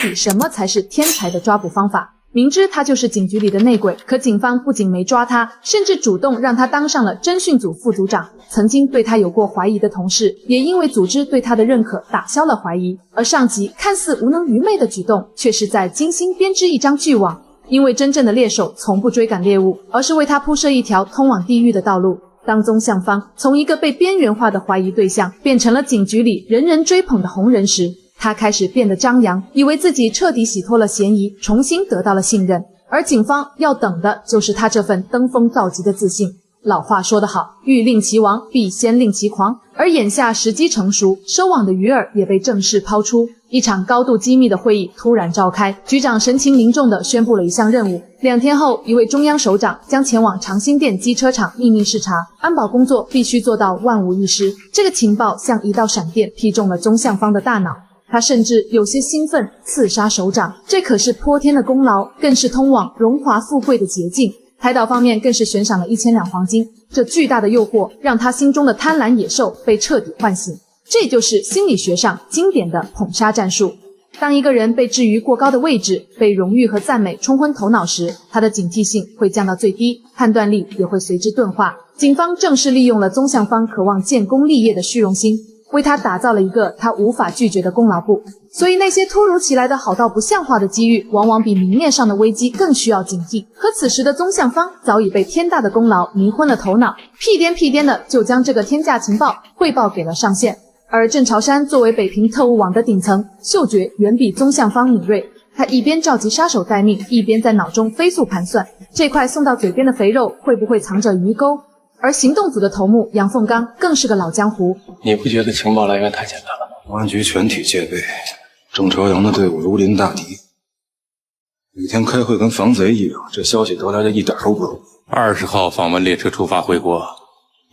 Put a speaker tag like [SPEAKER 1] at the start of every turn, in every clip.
[SPEAKER 1] 底什么才是天才的抓捕方法。明知他就是警局里的内鬼，可警方不仅没抓他，甚至主动让他当上了侦讯组副组长。曾经对他有过怀疑的同事，也因为组织对他的认可打消了怀疑。而上级看似无能愚昧的举动，却是在精心编织一张巨网。因为真正的猎手从不追赶猎物，而是为他铺设一条通往地狱的道路。当宗向方从一个被边缘化的怀疑对象，变成了警局里人人追捧的红人时，他开始变得张扬，以为自己彻底洗脱了嫌疑，重新得到了信任。而警方要等的就是他这份登峰造极的自信。老话说得好，欲令其亡，必先令其狂。而眼下时机成熟，收网的鱼饵也被正式抛出。一场高度机密的会议突然召开，局长神情凝重地宣布了一项任务。2天后，一位中央首长将前往长兴店机车厂秘密视察，安保工作必须做到万无一失。这个情报像一道闪电劈中了宗向方的大脑，他甚至有些兴奋，刺杀首长，这可是泼天的功劳，更是通往荣华富贵的捷径。台岛方面更是悬赏了1000两黄金，这巨大的诱惑让他心中的贪婪野兽被彻底唤醒。这就是心理学上经典的捧杀战术。当一个人被置于过高的位置，被荣誉和赞美冲昏头脑时，他的警惕性会降到最低，判断力也会随之钝化。警方正是利用了宗向方渴望建功立业的虚荣心，为他打造了一个他无法拒绝的功劳簿。所以那些突如其来的好到不像话的机遇，往往比明面上的危机更需要警惕。可此时的宗向方早已被天大的功劳迷昏了头脑，屁颠的就将这个天价情报汇报给了上线。而郑朝山作为北平特务网的顶层，嗅觉远比宗向方敏锐。他一边召集杀手待命，一边在脑中飞速盘算，这块送到嘴边的肥肉会不会藏着鱼钩。而行动组的头目杨凤刚更是个老江湖。
[SPEAKER 2] 你不觉得情报来源太简单了吗？
[SPEAKER 3] 公安局全体戒备，郑朝阳的队伍如临大敌。每天开会跟防贼一样，这消息得来的一点都不容易。
[SPEAKER 2] 20号访问列车出发回国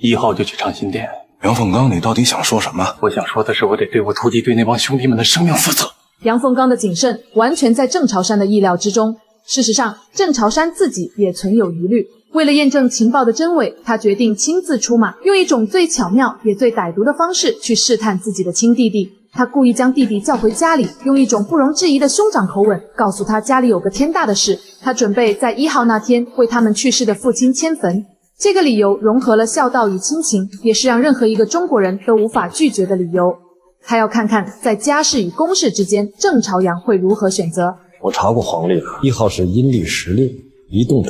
[SPEAKER 2] ，1号就去长兴店。
[SPEAKER 3] 杨凤刚，你到底想说什么？
[SPEAKER 2] 我想说的是，我得对我突击队那帮兄弟们的生命负责。
[SPEAKER 1] 杨凤刚的谨慎完全在郑朝山的意料之中。事实上，郑朝山自己也存有疑虑。为了验证情报的真伪，他决定亲自出马，用一种最巧妙也最歹毒的方式去试探自己的亲弟弟。他故意将弟弟叫回家里，用一种不容置疑的兄长口吻告诉他家里有个天大的事，他准备在1号那天为他们去世的父亲迁坟。这个理由融合了孝道与亲情，也是让任何一个中国人都无法拒绝的理由。他要看看在家事与公事之间，郑朝阳会如何选择。
[SPEAKER 4] 我查过黄历了，1号是阴历16，一动土，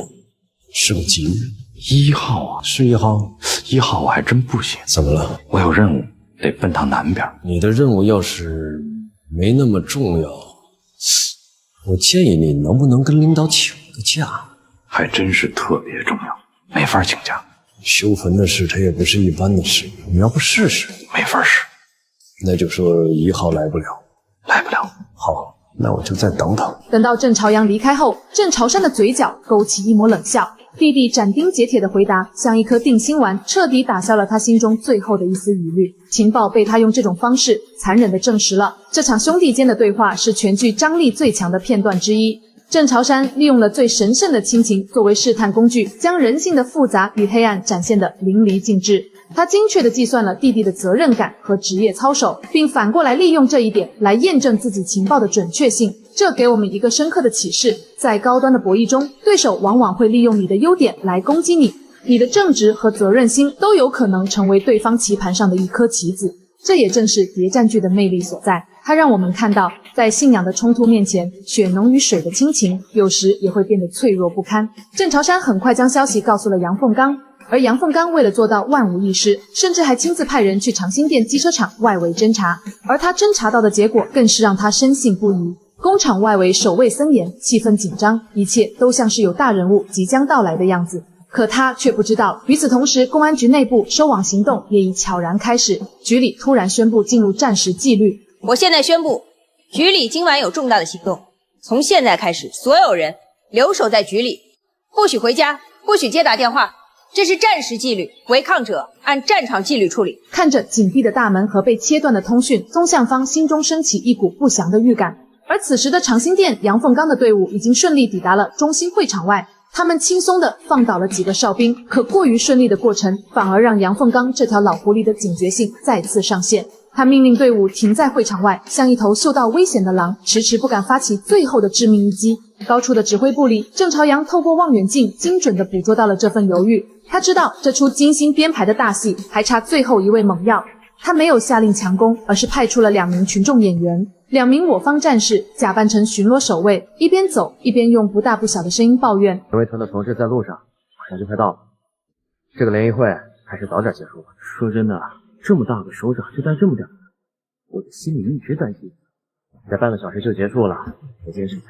[SPEAKER 4] 是个吉日。
[SPEAKER 5] 1号啊，
[SPEAKER 4] 是1号
[SPEAKER 5] ？1号我还真不行。
[SPEAKER 4] 怎么了？
[SPEAKER 5] 我有任务，得奔趟南边。
[SPEAKER 4] 你的任务要是没那么重要，我建议你能不能跟领导请个假？
[SPEAKER 5] 还真是特别重要，没法请假。
[SPEAKER 4] 修坟的事，它也不是一般的事，你要不试试？
[SPEAKER 5] 没法试。
[SPEAKER 4] 那就说1号来不了。
[SPEAKER 5] 来不了。
[SPEAKER 4] 好，那我就再等等。
[SPEAKER 1] 等到郑朝阳离开后，郑朝山的嘴角勾起一抹冷笑。弟弟斩钉截铁的回答像一颗定心丸，彻底打消了他心中最后的一丝疑虑。情报被他用这种方式残忍地证实了，这场兄弟间的对话是全剧张力最强的片段之一。郑朝山利用了最神圣的亲情作为试探工具，将人性的复杂与黑暗展现得淋漓尽致。他精确地计算了弟弟的责任感和职业操守，并反过来利用这一点来验证自己情报的准确性。这给我们一个深刻的启示，在高端的博弈中，对手往往会利用你的优点来攻击你，你的正直和责任心都有可能成为对方棋盘上的一颗棋子。这也正是谍战剧的魅力所在，它让我们看到，在信仰的冲突面前，血浓于水的亲情有时也会变得脆弱不堪。郑朝山很快将消息告诉了杨凤刚，而杨凤刚为了做到万无一失，甚至还亲自派人去长兴店机车厂外围侦查，而他侦查到的结果更是让他深信不疑。工厂外围守卫森严，气氛紧张，一切都像是有大人物即将到来的样子。可他却不知道，与此同时，公安局内部收网行动也已悄然开始。局里突然宣布进入战时纪律。
[SPEAKER 6] 我现在宣布，局里今晚有重大的行动，从现在开始，所有人留守在局里，不许回家，不许接打电话。这是战时纪律，违抗者按战场纪律处理。
[SPEAKER 1] 看着紧闭的大门和被切断的通讯，宗向方心中升起一股不祥的预感。而此时的长兴店杨凤刚的队伍已经顺利抵达了中心会场外，他们轻松地放倒了几个哨兵，可过于顺利的过程反而让杨凤刚这条老狐狸的警觉性再次上线。他命令队伍停在会场外，像一头嗅到危险的狼，迟迟不敢发起最后的致命一击。高处的指挥部里，郑朝阳透过望远镜精准地捕捉到了这份犹豫。他知道这出精心编排的大戏还差最后一味猛药。他没有下令强攻，而是派出了2名群众演员，2名我方战士假扮成巡逻守卫，一边走一边用不大不小的声音抱怨：
[SPEAKER 7] 指挥团的同志在路上，马上就快到了。这个联谊会还是早点结束吧。说真的，这么大个首长就带这么点人，我的心里一直担心，再半个小时就结束了，得坚持一下。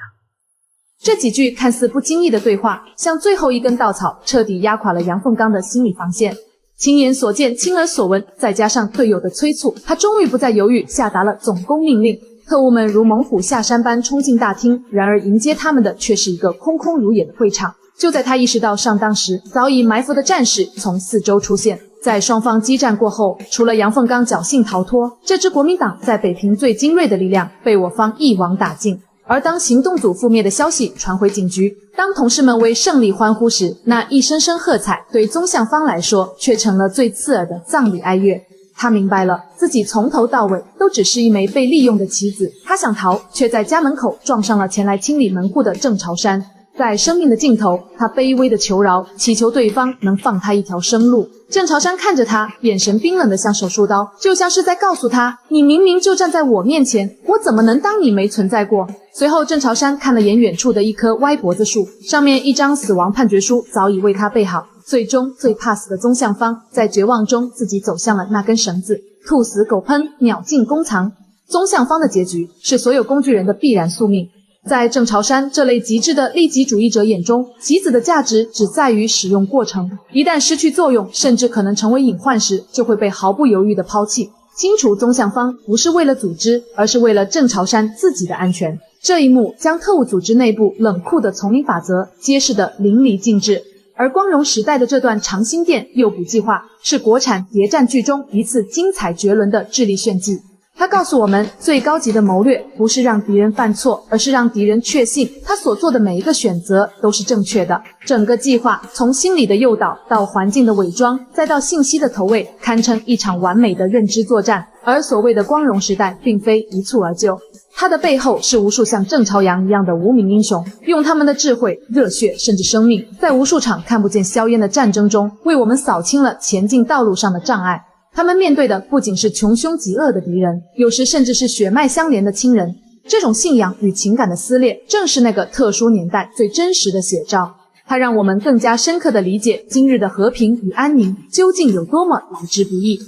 [SPEAKER 1] 这几句看似不经意的对话，像最后一根稻草，彻底压垮了杨凤刚的心理防线。亲眼所见，亲耳所闻，再加上队友的催促，他终于不再犹豫，下达了总攻命令。特务们如猛虎下山般冲进大厅，然而迎接他们的却是一个空空如也的会场。就在他意识到上当时，早已埋伏的战士从四周出现。在双方激战过后，除了杨凤刚侥幸逃脱，这支国民党在北平最精锐的力量被我方一网打尽。而当行动组覆灭的消息传回警局，当同事们为胜利欢呼时，那一声声喝彩对宗向方来说却成了最刺耳的葬礼哀乐。他明白了，自己从头到尾都只是一枚被利用的棋子。他想逃，却在家门口撞上了前来清理门户的郑朝山。在生命的尽头，他卑微的求饶，祈求对方能放他一条生路。郑朝山看着他，眼神冰冷的像手术刀，就像是在告诉他，你明明就站在我面前，我怎么能当你没存在过？随后郑朝山看了眼远处的一棵歪脖子树，上面一张死亡判决书早已为他备好。最终最怕死的宗向方在绝望中自己走向了那根绳子，兔死狗烹，鸟尽弓藏。宗向方的结局是所有工具人的必然宿命。在郑朝山这类极致的利己主义者眼中，棋子的价值只在于使用过程，一旦失去作用，甚至可能成为隐患时，就会被毫不犹豫地抛弃。清除宗向方不是为了组织，而是为了郑朝山自己的安全。这一幕将特务组织内部冷酷的丛林法则揭示得淋漓尽致。而光荣时代的这段长辛店诱捕计划，是国产谍战剧中一次精彩绝伦的智力炫技。他告诉我们，最高级的谋略不是让敌人犯错，而是让敌人确信他所做的每一个选择都是正确的。整个计划从心理的诱导到环境的伪装，再到信息的投喂，堪称一场完美的认知作战。而所谓的光荣时代并非一蹴而就，它的背后是无数像郑朝阳一样的无名英雄，用他们的智慧、热血甚至生命，在无数场看不见硝烟的战争中，为我们扫清了前进道路上的障碍。他们面对的不仅是穷凶极恶的敌人，有时甚至是血脉相连的亲人。这种信仰与情感的撕裂，正是那个特殊年代最真实的写照。它让我们更加深刻地理解今日的和平与安宁究竟有多么来之不易。